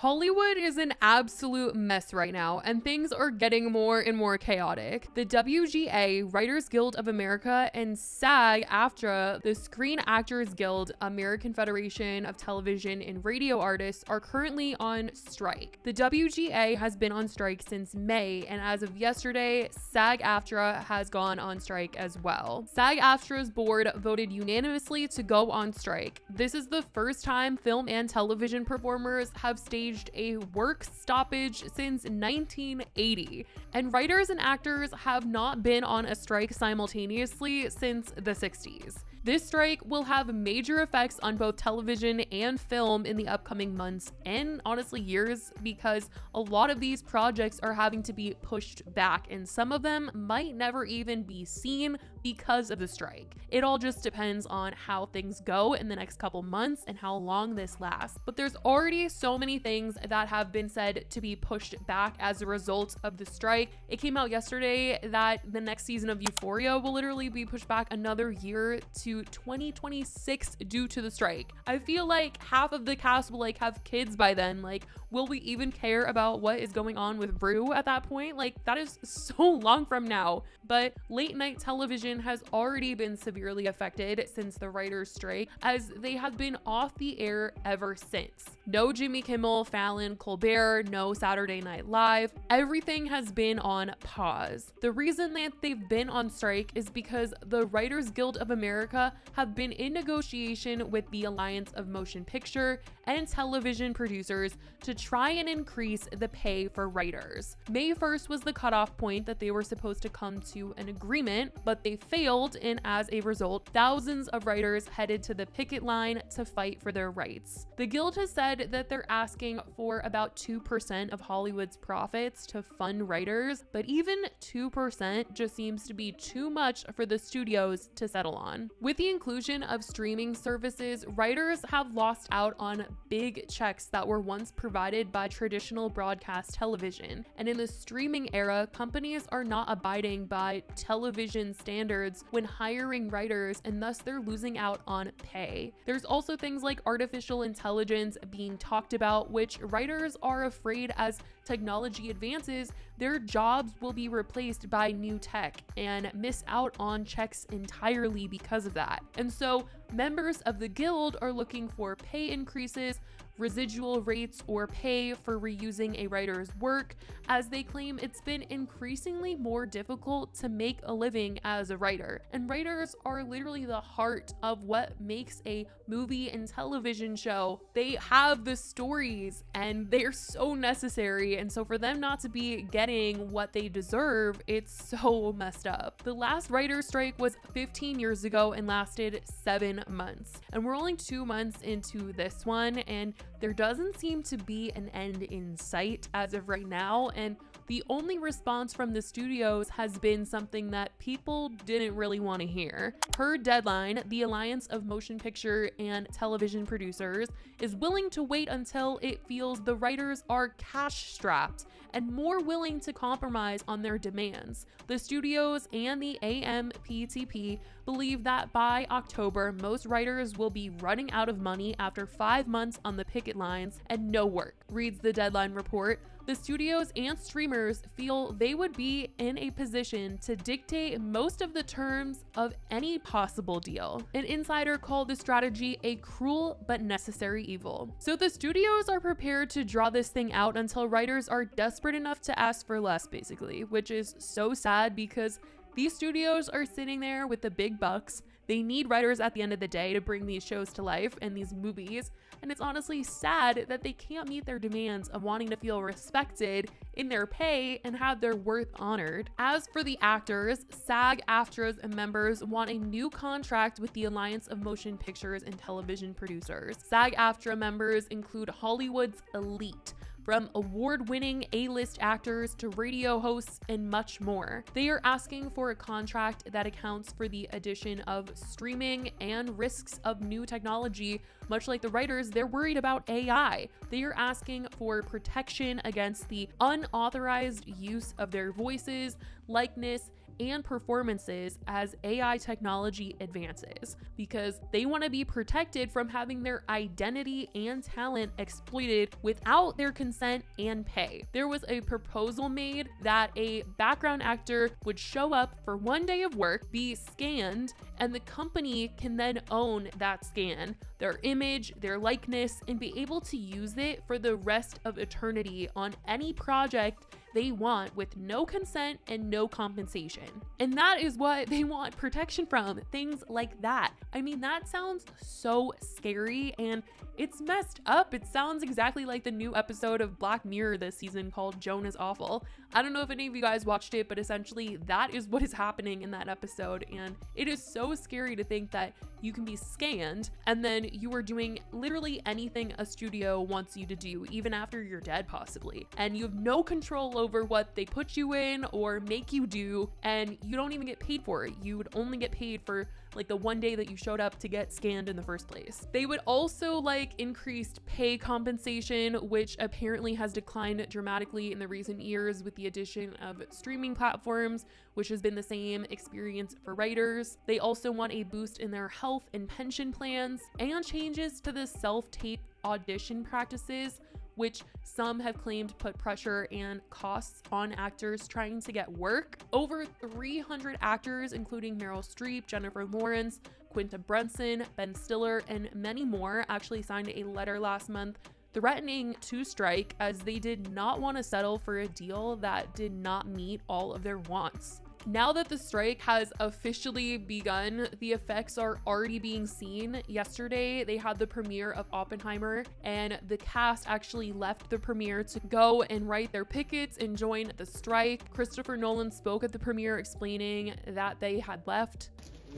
Hollywood is an absolute mess right now, and things are getting more and more chaotic. The WGA, Writers Guild of America, and SAG-AFTRA, the Screen Actors Guild, American Federation of Television and Radio Artists, are currently on strike. The WGA has been on strike since May, and as of yesterday, SAG-AFTRA has gone on strike as well. SAG-AFTRA's board voted unanimously to go on strike. This is the first time film and television performers have staged a work stoppage since 1980, and writers and actors have not been on a strike simultaneously since the 60s. This strike will have major effects on both television and film in the upcoming months and honestly years, because a lot of these projects are having to be pushed back, and some of them might never even be seen because of the strike. It all just depends on how things go in the next couple months and how long this lasts. But there's already so many things that have been said to be pushed back as a result of the strike. It came out yesterday that the next season of Euphoria will literally be pushed back another year to 2026 due to the strike. I feel like half of the cast will have kids by then. Will we even care about what is going on with Rue at that point? That is so long from now. But late night television has already been severely affected since the writers' strike, as they have been off the air ever since. No Jimmy Kimmel, Fallon, Colbert, no Saturday Night Live. Everything has been on pause. The reason that they've been on strike is because the Writers Guild of America have been in negotiation with the Alliance of Motion Picture and Television Producers to try and increase the pay for writers. May 1st was the cutoff point that they were supposed to come to an agreement, but they failed, and as a result, thousands of writers headed to the picket line to fight for their rights. The Guild has said that they're asking for about 2% of Hollywood's profits to fund writers, but even 2% just seems to be too much for the studios to settle on. With the inclusion of streaming services, writers have lost out on big checks that were once provided by traditional broadcast television. And in the streaming era, companies are not abiding by television standards when hiring writers, and thus they're losing out on pay. There's also things like artificial intelligence being talked about, which writers are afraid as technology advances, their jobs will be replaced by new tech and miss out on checks entirely because of that. And so members of the Guild are looking for pay increases, residual rates, or pay for reusing a writer's work, as they claim it's been increasingly more difficult to make a living as a writer. And writers are literally the heart of what makes a movie and television show. They have the stories and they're so necessary, and so for them not to be getting what they deserve, it's so messed up. The last writer's strike was 15 years ago and lasted 7 months. And we're only 2 months into this one, and there doesn't seem to be an end in sight as of right now, and the only response from the studios has been something that people didn't really want to hear. Per Deadline, the Alliance of Motion Picture and Television Producers is willing to wait until it feels the writers are cash-strapped and more willing to compromise on their demands. The studios and the AMPTP believe that by October, most writers will be running out of money after 5 months on the picket lines and no work, reads the Deadline report. The studios and streamers feel they would be in a position to dictate most of the terms of any possible deal. An insider called the strategy a cruel but necessary evil. So the studios are prepared to draw this thing out until writers are desperate enough to ask for less, basically, which is so sad because these studios are sitting there with the big bucks. They need writers at the end of the day to bring these shows to life and these movies, and it's honestly sad that they can't meet their demands of wanting to feel respected in their pay and have their worth honored. As for the actors, SAG-AFTRA's members want a new contract with the Alliance of Motion Pictures and Television Producers. SAG-AFTRA members include Hollywood's elite, from award-winning A-list actors to radio hosts and much more. They are asking for a contract that accounts for the addition of streaming and risks of new technology. Much like the writers, they're worried about AI. They are asking for protection against the unauthorized use of their voices, likeness, and performances as AI technology advances, because they want to be protected from having their identity and talent exploited without their consent and pay. There was a proposal made that a background actor would show up for one day of work, be scanned, and the company can then own that scan, their image, their likeness, and be able to use it for the rest of eternity on any project they want with no consent and no compensation. And that is what they want protection from, things like that. I mean, that sounds so scary and it's messed up. It sounds exactly like the new episode of Black Mirror this season called Joan is Awful. I don't know if any of you guys watched it, but essentially that is what is happening in that episode. And it is so scary to think that you can be scanned and then you are doing literally anything a studio wants you to do, even after you're dead possibly. And you have no control over what they put you in or make you do, and you don't even get paid for it. You would only get paid for like the one day that you showed up to get scanned in the first place. They would also like increased pay compensation, which apparently has declined dramatically in the recent years with the addition of streaming platforms, which has been the same experience for writers. They also want a boost in their health and pension plans and changes to the self-tape audition practices, which some have claimed put pressure and costs on actors trying to get work. Over 300 actors, including Meryl Streep, Jennifer Lawrence, Quinta Brunson, Ben Stiller, and many more, actually signed a letter last month threatening to strike as they did not want to settle for a deal that did not meet all of their wants. Now that the strike has officially begun, the effects are already being seen. Yesterday, they had the premiere of Oppenheimer, and the cast actually left the premiere to go and write their pickets and join the strike. Christopher Nolan spoke at the premiere explaining that they had left.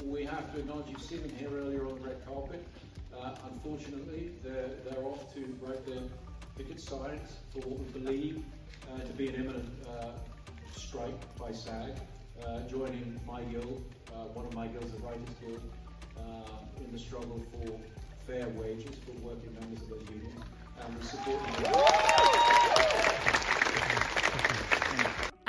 We have to acknowledge you've seen them here earlier on the red carpet. Unfortunately, they're off to write their picket signs for what we believe to be an imminent strike by SAG. Joining my guild, one of my guilds, the Writers Guild, in the struggle for fair wages for working members of those unions, and we support them.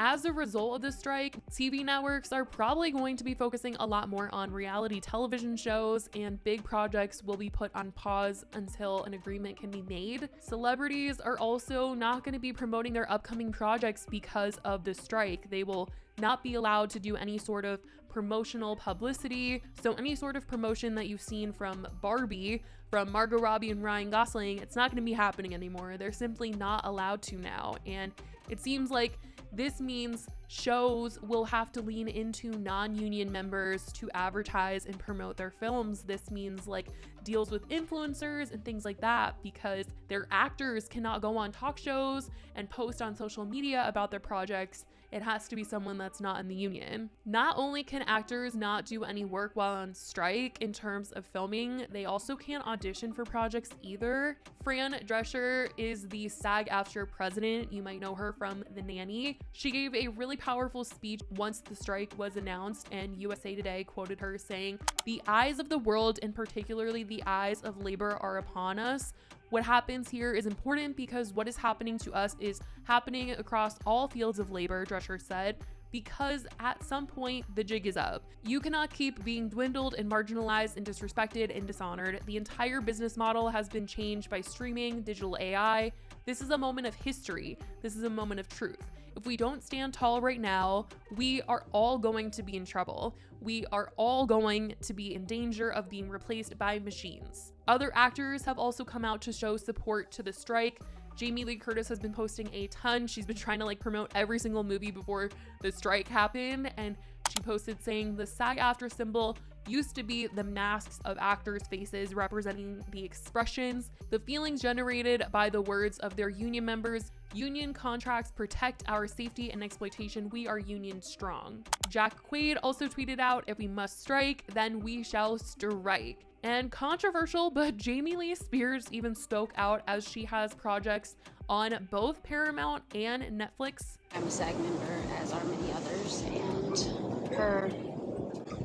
As a result of the strike, TV networks are probably going to be focusing a lot more on reality television shows, and big projects will be put on pause until an agreement can be made. Celebrities are also not going to be promoting their upcoming projects because of the strike. They will not be allowed to do any sort of promotional publicity. So any sort of promotion that you've seen from Barbie, from Margot Robbie and Ryan Gosling, it's not going to be happening anymore. They're simply not allowed to now. And it seems like this means shows will have to lean into non-union members to advertise and promote their films. This means like deals with influencers and things like that, because their actors cannot go on talk shows and post on social media about their projects. It has to be someone that's not in the union. Not only can actors not do any work while on strike in terms of filming, they also can't audition for projects either. Fran Drescher is the SAG-AFTRA president. You might know her from The Nanny. She gave a really powerful speech once the strike was announced, and USA Today quoted her saying, "The eyes of the world, and particularly the eyes of labor, are upon us. What happens here is important because what is happening to us is happening across all fields of labor," Drescher said, "because at some point the jig is up. You cannot keep being dwindled and marginalized and disrespected and dishonored. The entire business model has been changed by streaming, digital AI. This is a moment of history. This is a moment of truth. If we don't stand tall right now, we are all going to be in trouble. We are all going to be in danger of being replaced by machines." Other actors have also come out to show support to the strike. Jamie Lee Curtis has been posting a ton. She's been trying to like promote every single movie before the strike happened, and she posted saying the SAG-AFTRA symbol used to be the masks of actors' faces representing the expressions, the feelings generated by the words of their union members. Union contracts protect our safety and exploitation. We are union strong. Jack Quaid also tweeted out, "If we must strike, then we shall strike." And controversial, but Jamie Lee Spears even spoke out as she has projects on both Paramount and Netflix. "I'm a SAG member, as are many others, and per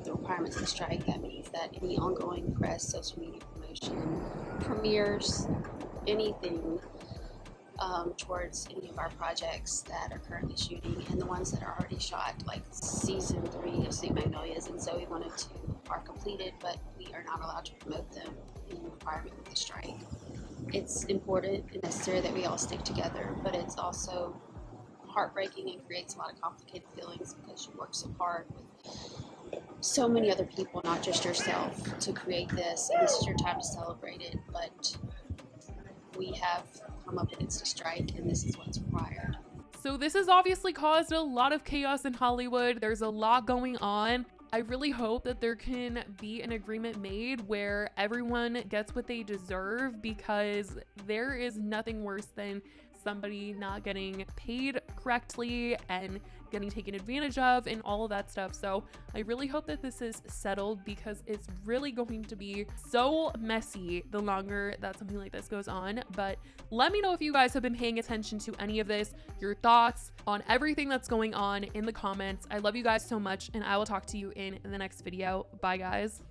the requirements of the strike, that means that any ongoing press, social media promotion, premieres, anything towards any of our projects that are currently shooting, and the ones that are already shot, like season 3 of Sweet Magnolias and Zoe 102 are completed, but we are not allowed to promote them in requirement with the strike. It's important and necessary that we all stick together, but it's also heartbreaking and creates a lot of complicated feelings because you work so hard with so many other people, not just yourself, to create this, and this is your time to celebrate it, but we have come up against a strike, and this is what's required. So this has obviously caused a lot of chaos in Hollywood. There's a lot going on. I really hope that there can be an agreement made where everyone gets what they deserve, because there is nothing worse than somebody not getting paid correctly and getting taken advantage of and all of that stuff. So I really hope that this is settled, because it's really going to be so messy the longer that something like this goes on. But let me know if you guys have been paying attention to any of this, your thoughts on everything that's going on in the comments. I love you guys so much, and I will talk to you in the next video. Bye, guys.